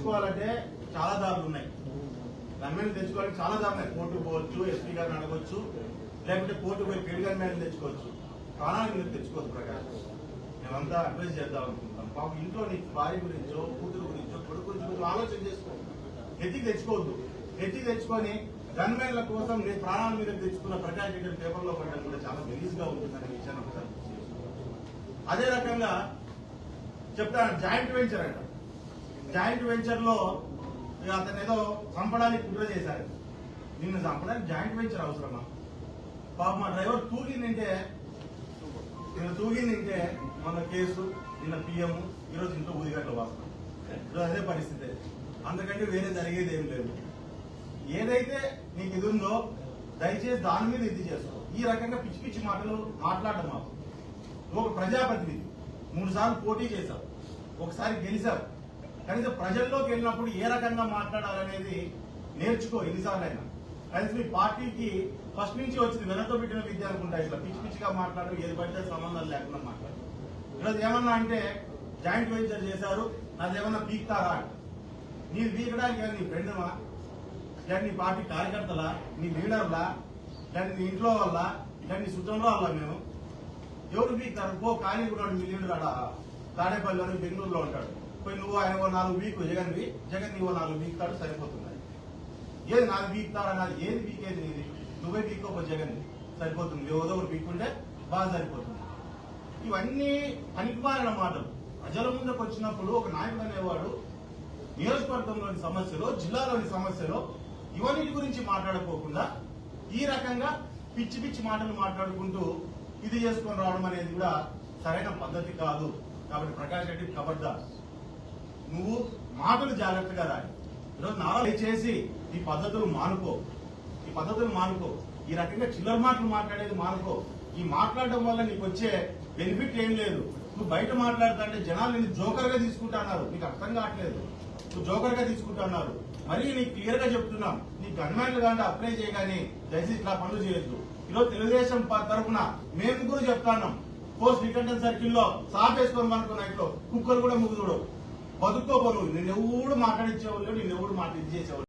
తెచ్చుకోవాలంటే చాలా దారులు ఉన్నాయి. గన్మెన్ తెచ్చుకోవాలంటే చాలా దారులు ఉన్నాయి. కోర్టుకు పోవచ్చు, ఎస్పీ గారిని అడగవచ్చు, లేకపోతే కోర్టుకు పోయి పెళ్లి గన్మెన్ తెచ్చుకోవచ్చు. ప్రాణాల మీద తెచ్చుకోవచ్చు. ప్రకాశం మేమంతా అడ్వైజ్ చేద్దాం అనుకుంటాం. పాపం ఇంట్లో నీ భార్య గురించో, కూతురు గురించో, కొడుకు గురించో ఆలోచన చేసుకో. ఎత్తికి తెచ్చుకోవద్దు. ఎత్తికి తెచ్చుకొని గన్మెన్ల కోసం నేను ప్రాణాల మీద తెచ్చుకున్న ప్రకాశ్ రెడ్డి పేపర్లో పడడం కూడా చాలా గలీజ్గా ఉంటుందనే విషయాన్ని ఒకసారి అదే రకంగా చెప్తాను. జాయింట్ వెంచర్ అంట. జాయింట్ వెంచర్ లో అతను ఏదో చంపడానికి కుట్ర చేశారు. నిన్ను చంపడానికి జాయింట్ వెంచర్ అవసరమా? పాప మా డ్రైవర్ తూగిందంటే మన కేసు, నిన్న పిఎం, ఈరోజు ఇంట్లో ఊదిగట్ల వాసన. ఈరోజు అదే పరిస్థితి. అందుకంటే వేరే జరిగేది ఏం లేదు. ఏదైతే నీకు ఇది ఉందో దయచేసి దాని మీద ఇది చేసుకో. ఈ రకంగా పిచ్చి పిచ్చి మాటలు మాట్లాడడం మాకు. నువ్వు ఒక ప్రజాప్రతినిధి, 3 సార్లు పోటీ చేశావు, ఒకసారి గెలిచావు. కనీసం ప్రజల్లోకి వెళ్ళినప్పుడు ఏ రకంగా మాట్లాడాలనేది నేర్చుకో. ఎన్నిసార్లు అయినా కనీసం మీ పార్టీకి ఫస్ట్ నుంచి వచ్చింది వెనతో పెట్టిన విద్య అనుకుంటా. ఇట్లా పిచ్చి పిచ్చిగా మాట్లాడడం, ఏది పడితే సంబంధాలు లేకుండా మాట్లాడు. ఈరోజు ఏమన్నా అంటే జాయింట్ వెంచర్ చేశారు, నాదేమన్నా పీక్తారా అంట. నీది పీకడానికి నీ ఫ్రెండ్మా, లేదా నీ పార్టీ కార్యకర్తలా, నీ లీడర్లా, లేదా నీ ఇంట్లో వల్ల, లేదా నీ సుతంలో వల్ల మేము ఎవరు పీకుతారు? పో ఖాళీ ఉన్నాడు మీ లీడర్ ఆడ తాడేపల్లిలోని బెంగళూరులో ఉంటాడు. పోయి నువ్వు ఆయన 4 వీక్ జగన్ నీవో 4 వీక్తాడు, సరిపోతుంది. ఏది 4 వీక్తారన్నది? ఏది వీకేది నీది? నువ్వే వీక్కోపో జగన్ సరిపోతుంది. ఏదో ఒకటి వీక్కుంటే బాగా సరిపోతుంది. ఇవన్నీ పనికిమాలిన మాటలు. ప్రజల ముందుకు వచ్చినప్పుడు ఒక నాయకుడు అనేవాడు నియోజకవర్గంలోని సమస్యలు, జిల్లాలోని సమస్యలు ఇవన్నిటి గురించి మాట్లాడుకోకుండా ఈ రకంగా పిచ్చి పిచ్చి మాటలు మాట్లాడుకుంటూ ఇది చేసుకొని రావడం అనేది కూడా సరైన పద్ధతి కాదు. కాబట్టి ప్రకాష్ రెడ్డి ఖబర్దార్, నువ్వు మాటలు జాగ్రత్తగా రాయి. ఈరోజు నారా చేసి ఈ పద్ధతులు మానుకో. ఈ రకంగా చిల్లర మాటలు మాట్లాడేది మానుకో. ఈ మాట్లాడడం వల్ల నీకు వచ్చే బెనిఫిట్ ఏం లేదు. నువ్వు బయట మాట్లాడుతుంటే జనాలు నిన్ను జోకర్ గా తీసుకుంటున్నారు. నీకు అర్థం కావట్లేదు. నువ్వు జోకర్ గా తీసుకుంటున్నారు. మరీ నీకు క్లియర్ గా చెప్తున్నాం, నీ గన్మెన్లు కానీ అప్లై చేయగానే దయచేసి ఇట్లా పనులు చేయొద్దు. ఈరోజు తెలుగుదేశం తరఫున మేము కూడా చెప్తాన్నాం. పోస్ట్ రిటర్న్ సర్కిల్ లో సాపేసుకొని అనుకున్న ఇంట్లో కుక్కలు కూడా ముగ్గురు బతుక్కోపోను. నిన్నెవడు మాట్లాడించేవాళ్ళు, నిన్నెవడు మాట ఇది చేసేవాళ్ళు.